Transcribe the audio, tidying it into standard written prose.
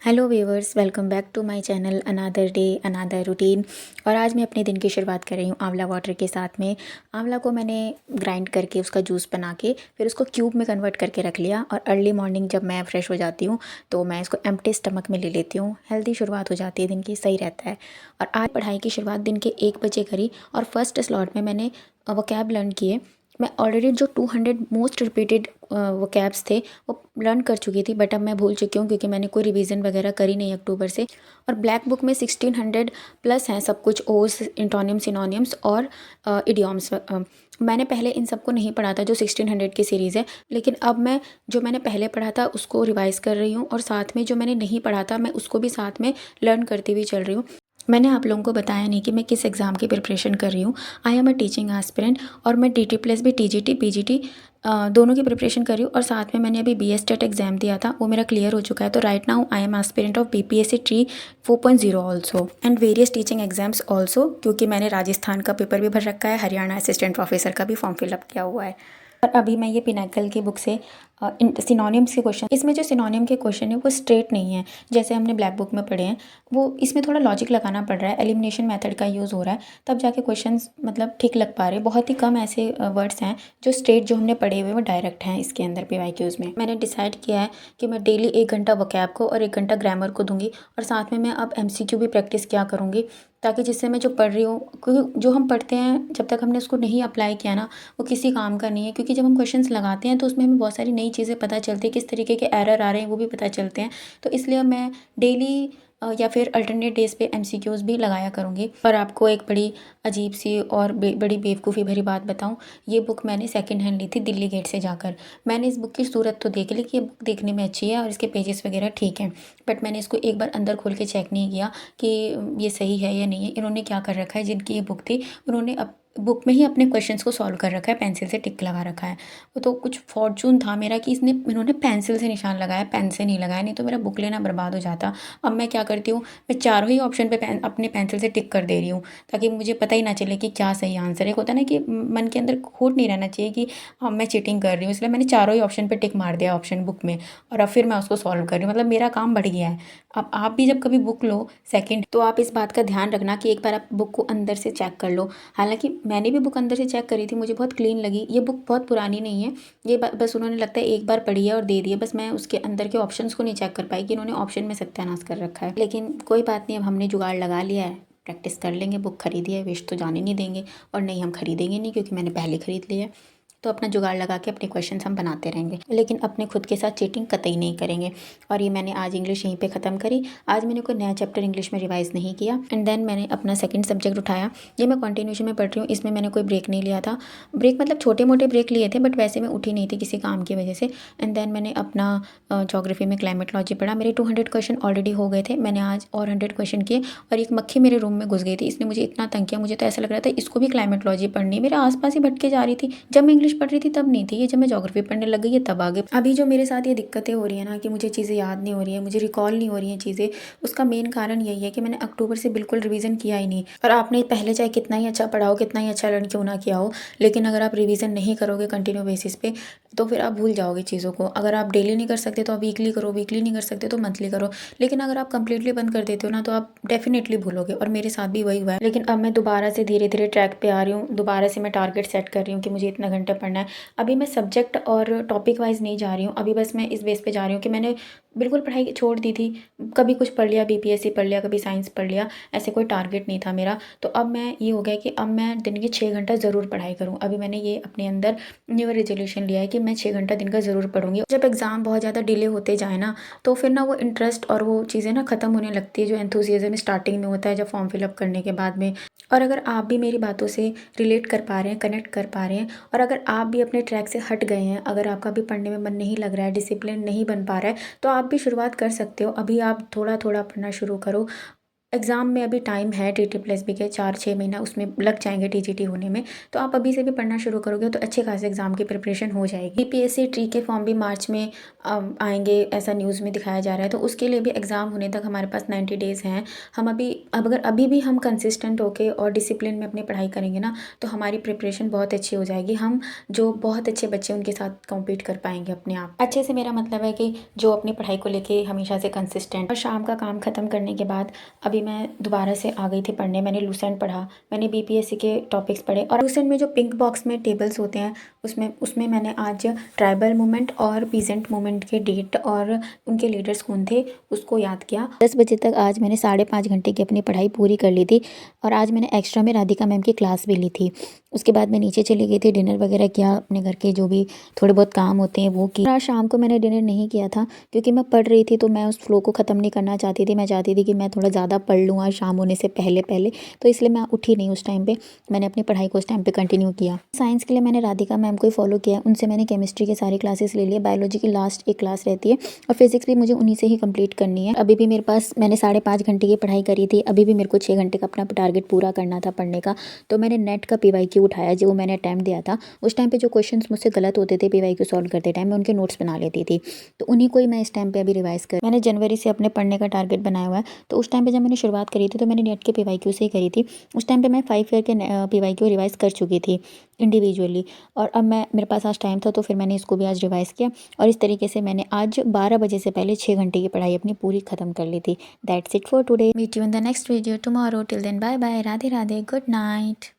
Hello viewers, welcome back to my channel. Another day another routine. और आज मैं अपने दिन की शुरुआत कर रही हूँ आंवला वाटर के साथ में। आंवला को मैंने ग्राइंड करके उसका जूस बना के फिर उसको क्यूब में कन्वर्ट करके रख लिया। और अर्ली मॉर्निंग जब मैं फ्रेश हो जाती हूँ तो मैं इसको एम्प्टी स्टमक में ले लेती हूँ। हेल्दी शुरुआत हो जाती है दिन की, सही रहता है। और आज पढ़ाई की शुरुआत दिन के 1 बजे करी और फर्स्ट स्लॉट में मैंने वोकैब लर्न किए। मैं ऑलरेडी जो 200 मोस्ट रिपीटेड वोकैब्स थे वो लर्न कर चुकी थी, बट अब मैं भूल चुकी हूँ क्योंकि मैंने कोई रिवीजन वगैरह करी नहीं अक्टूबर से। और ब्लैक बुक में 1600 प्लस हैं सब कुछ, ओस, इंटोनियम, सिनोनियम्स और इडियम्स। मैंने पहले इन सबको नहीं पढ़ा था जो 1600 की सीरीज़ है, लेकिन अब मैं जो मैंने पहले पढ़ा था उसको रिवाइज़ कर रही हूँ और साथ में जो मैंने नहीं पढ़ा था मैं उसको भी साथ में लर्न करती हुई चल रही हूँ। मैंने आप लोगों को बताया नहीं कि मैं किस एग्ज़ाम की प्रिपरेशन कर रही हूँ। I am a teaching aspirant और मैं DT प्लस भी TGT PGT दोनों की प्रिपरेशन कर रही हूँ। और साथ में मैंने अभी BS टेट एग्ज़ाम दिया था, वो मेरा क्लियर हो चुका है। तो right now I am aspirant of BPSC tree 4.0 also and various teaching exams also, क्योंकि मैंने राजस्थान का पेपर भी भर रखा है, हरियाणा असिस्टेंट प्रोफेसर का भी फॉर्म फिलअप किया हुआ है। और अभी मैं ये पिनाकल की बुक से सिनोनिम्स के क्वेश्चन, इसमें जो सिनोनिम के क्वेश्चन है वो स्ट्रेट नहीं है जैसे हमने ब्लैक बुक में पढ़े हैं। वो इसमें थोड़ा लॉजिक लगाना पड़ रहा है, एलिमिनेशन मेथड का यूज़ हो रहा है, तब जाके क्वेश्चंस मतलब ठीक लग पा रहे हैं। बहुत ही कम ऐसे वर्ड्स हैं जो स्ट्रेट जो हमने पढ़े हुए वो डायरेक्ट हैं इसके अंदर PYQs में। मैंने डिसाइड किया है कि मैं डेली 1 घंटा वोकैब को और 1 घंटा ग्रामर को दूंगी और साथ में मैं अब MCQ भी प्रैक्टिस क्या करूँगी, ताकि जिससे मैं जो पढ़ रही हूँ, क्योंकि जो हम पढ़ते हैं जब तक हमने उसको नहीं अप्लाई किया ना वो किसी काम का नहीं है। क्योंकि जब हम क्वेश्चंस लगाते हैं तो उसमें हमें बहुत सारी नई चीज़ें पता चलती है, किस तरीके के एरर आ रहे हैं वो भी पता चलते हैं। तो इसलिए मैं डेली या फिर अल्टरनेट डेज पे MCQs भी लगाया करूँगी। और आपको एक बड़ी अजीब सी और बड़ी बेवकूफ़ी भरी बात बताऊँ, ये बुक मैंने सेकंड हैंड ली थी दिल्ली गेट से जाकर। मैंने इस बुक की सूरत तो देख ली कि ये बुक देखने में अच्छी है और इसके पेजेस वगैरह ठीक हैं, बट मैंने इसको एक बार अंदर खोल के चेक नहीं किया कि ये सही है या नहीं है। इन्होंने क्या कर रखा है, जिनकी ये बुक थी उन्होंने बुक में ही अपने क्वेश्चंस को सॉल्व कर रखा है, पेंसिल से टिक लगा रखा है। वो तो कुछ फॉर्चून था मेरा कि इन्होंने पेंसिल से निशान लगाया, पेन से नहीं लगाया, नहीं तो मेरा बुक लेना बर्बाद हो जाता। अब मैं क्या करती हूँ, मैं चारों ही ऑप्शन पे अपने पेंसिल से टिक कर दे रही हूँ ताकि मुझे पता ही ना चले कि क्या सही आंसर है। एक होता है ना कि मन के अंदर खोट नहीं रहना चाहिए कि हाँ मैं चीटिंग कर रही हूँ, इसलिए मैंने चारों ही ऑप्शन पे टिक मार दिया ऑप्शन बुक में, और अब फिर मैं उसको सॉल्व कर रही हूँ। मतलब मेरा काम बढ़ गया है। अब आप भी जब कभी बुक लो सेकंड, तो आप इस बात का ध्यान रखना कि एक बार आप बुक को अंदर से चेक कर लो। हालांकि मैंने भी बुक अंदर से चेक करी थी, मुझे बहुत क्लीन लगी। ये बुक बहुत पुरानी नहीं है, ये बस उन्होंने लगता है एक बार पढ़ी है और दे दी है। बस मैं उसके अंदर के ऑप्शंस को नहीं चेक कर पाई कि इन्होंने ऑप्शन में सत्यानाश कर रखा है। लेकिन कोई बात नहीं, अब हमने जुगाड़ लगा लिया है, प्रैक्टिस कर लेंगे। बुक खरीदी है, वेस्ट तो जाने नहीं देंगे। और नहीं, हम खरीदेंगे नहीं क्योंकि मैंने पहले खरीद लिया है। तो अपना जुगाड़ लगा के अपने क्वेश्चंस हम बनाते रहेंगे, लेकिन अपने खुद के साथ चीटिंग कतई नहीं करेंगे। और ये मैंने आज इंग्लिश यहीं पे ख़त्म करी। आज मैंने कोई नया चैप्टर इंग्लिश में रिवाइज़ नहीं किया। एंड देन मैंने अपना सेकंड सब्जेक्ट उठाया। ये मैं कंटिन्यूशन में पढ़ रही हूँ, इसमें मैंने कोई ब्रेक नहीं लिया था। ब्रेक मतलब छोटे मोटे ब्रेक लिए थे, बट वैसे मैं उठी नहीं थी किसी काम की वजह से। एंड देन मैंने अपना ज्योग्राफी में क्लाइमेटोलॉजी पढ़ा। मेरे 200 क्वेश्चन ऑलरेडी हो गए थे, मैंने आज और 100 क्वेश्चन किए। और एक मक्खी मेरे रूम में घुस गई थी, इसने मुझे इतना तंग किया, मुझे तो ऐसा लग रहा था इसको भी क्लाइमेटोलॉजी पढ़नी है। मेरे आसपास ही भटके जा रही थी। जब मैं इंग्लिश पढ़ रही थी तब नहीं थी ये, जब मैं ज्योग्राफी पढ़ने लग गई है तब आ गए। अभी जो मेरे साथ ये दिक्कतें हो रही है ना कि मुझे चीज़ें याद नहीं हो रही है, मुझे रिकॉल नहीं हो रही हैं चीज़ें, उसका मेन कारण यही है कि मैंने अक्टूबर से बिल्कुल रिवीजन किया ही नहीं। और आपने पहले चाहे कितना ही अच्छा पढ़ा हो, कितना ही अच्छा लर्न क्यों ना किया हो, लेकिन अगर आप रिवीजन नहीं करोगे कंटिन्यू बेसिस पे तो फिर आप भूल जाओगे चीज़ों को। अगर आप डेली नहीं कर सकते तो आप वीकली करो, वीकली नहीं कर सकते तो मंथली करो, लेकिन अगर आप कंप्लीटली बंद कर देते हो ना तो आप डेफिनेटली भूलोगे। और मेरे साथ भी वही हुआ है। लेकिन अब मैं दोबारा से धीरे धीरे ट्रैक पे आ रही हूँ, दोबारा से मैं टारगेट सेट कर रही हूँ कि मुझे इतना घंटे पढ़ना है। अभी मैं सब्जेक्ट और टॉपिक वाइज नहीं जा रही हूँ, अभी बस मैं इस बेस पे जा रही हूँ कि मैंने बिल्कुल पढ़ाई छोड़ दी थी। कभी कुछ पढ़ लिया, BPSC पढ़ लिया, कभी साइंस पढ़ लिया, ऐसे कोई टारगेट नहीं था मेरा। तो अब मैं ये हो गया कि अब मैं दिन के 6 घंटा ज़रूर पढ़ाई करूँ। अभी मैंने ये अपने अंदर न्यू रेजोल्यूशन लिया है कि मैं 6 घंटा दिन का ज़रूर पढ़ूंगी। जब एग्ज़ाम बहुत ज़्यादा डिले होते जाए ना तो फिर ना वो इंटरेस्ट और वो चीज़ें ना ख़त्म होने लगती है जो एंथुसियाज्म स्टार्टिंग में होता है जब फॉर्म फिलअप करने के बाद में। और अगर आप भी मेरी बातों से रिलेट कर पा रहे हैं, कनेक्ट कर पा रहे हैं, और अगर आप भी अपने ट्रैक से हट गए हैं, अगर आपका भी पढ़ने में मन नहीं लग रहा है, डिसिप्लिन नहीं बन पा रहा है, तो आप भी शुरुआत कर सकते हो। अभी आप थोड़ा थोड़ा पढ़ना शुरू करो। एग्ज़ाम में अभी टाइम है TT+B के 4-6 महीना उसमें लग जाएँगे TGT होने में, तो आप अभी से भी पढ़ना शुरू करोगे तो अच्छे खासे एग्ज़ाम की प्रिपरेशन हो जाएगी। BPSC ट्री के फॉर्म भी मार्च में आएँगे, ऐसा न्यूज़ में दिखाया जा रहा है, तो उसके लिए भी एग्ज़ाम होने तक हमारे पास 90 डेज़ हैं। हम अभी अब अगर अभी भी हम कंसिस्टेंट होके और डिसिप्लिन में अपनी पढ़ाई करेंगे ना, तो हमारी प्रिपरेशन बहुत अच्छी हो जाएगी। हम जो बहुत अच्छे बच्चे उनके साथ कॉम्पीट कर पाएँगे अपने आप। अच्छे से मेरा मतलब है कि जो अपनी पढ़ाई को लेके हमेशा से कंसिस्टेंट। और शाम का काम ख़त्म करने के बाद अभी मैं दोबारा से आ गई थी पढ़ने। मैंने लूसेंट पढ़ा, मैंने BPSC के टॉपिक्स पढ़े और लूसेंट में जो पिंक बॉक्स में टेबल्स होते हैं उसमें उसमें मैंने आज ट्राइबल मूवमेंट और पीजेंट मूवमेंट के डेट और उनके लीडर्स कौन थे उसको याद किया। 10 बजे तक आज मैंने 5.5 घंटे की अपनी पढ़ाई पूरी कर ली थी और आज मैंने एक्स्ट्रा में राधिका मैम की क्लास भी ली थी। उसके बाद मैं नीचे चली गई थी, डिनर वगैरह किया, अपने घर के जो भी थोड़े बहुत काम होते हैं वो किए। आज शाम को मैंने डिनर नहीं किया था क्योंकि मैं पढ़ रही थी, तो मैं उस फ्लो को ख़त्म नहीं करना चाहती थी। मैं चाहती थी कि मैं थोड़ा ज़्यादा पढ़ लूँ आज शाम होने से पहले पहले, तो इसलिए मैं उठी नहीं उस टाइम पे। मैंने अपनी पढ़ाई को उस टाइम पे कंटिन्यू किया। साइंस के लिए मैंने राधिका मैम को ही फॉलो किया, उनसे मैंने केमिस्ट्री के सारे क्लासेस ले लिए। बायोलॉजी की लास्ट एक क्लास रहती है और फिजिक्स भी मुझे उन्हीं से ही कंप्लीट करनी है। अभी भी मेरे पास, मैंने 5.5 घंटे की पढ़ाई करी थी, अभी भी मेरे को 6 घंटे का अपना टारगेट पूरा करना था पढ़ने का। तो मैंने नेट का PYQ उठाया, जो मैंने अटैम्प्ट दिया था। उस टाइम पे जो क्वेश्चंस मुझसे गलत होते थे PYQ सॉल्व करते टाइम, मैं उनके नोट्स बना लेती थी, तो उन्हीं को ही मैं इस टाइम पे अभी रिवाइज कर। मैंने जनवरी से अपने पढ़ने का टारगेट बनाया हुआ है, तो उस टाइम पे जब मैंने शुरुआत करी थी तो मैंने नेट के PYQ से ही करी थी। उस टाइम पे मैं 5 ईयर के PYQ रिवाइज कर चुकी थी इंडिविजुअली, और अब मेरे पास आज टाइम था तो फिर मैंने इसको भी आज रिवाइज किया और इस तरीके से मैंने आज 12 बजे से पहले 6 घंटे की पढ़ाई अपनी पूरी ख़त्म कर ली थी। That's it for today. Meet you in the next video tomorrow. Till then bye bye, Radhe Radhe, good night.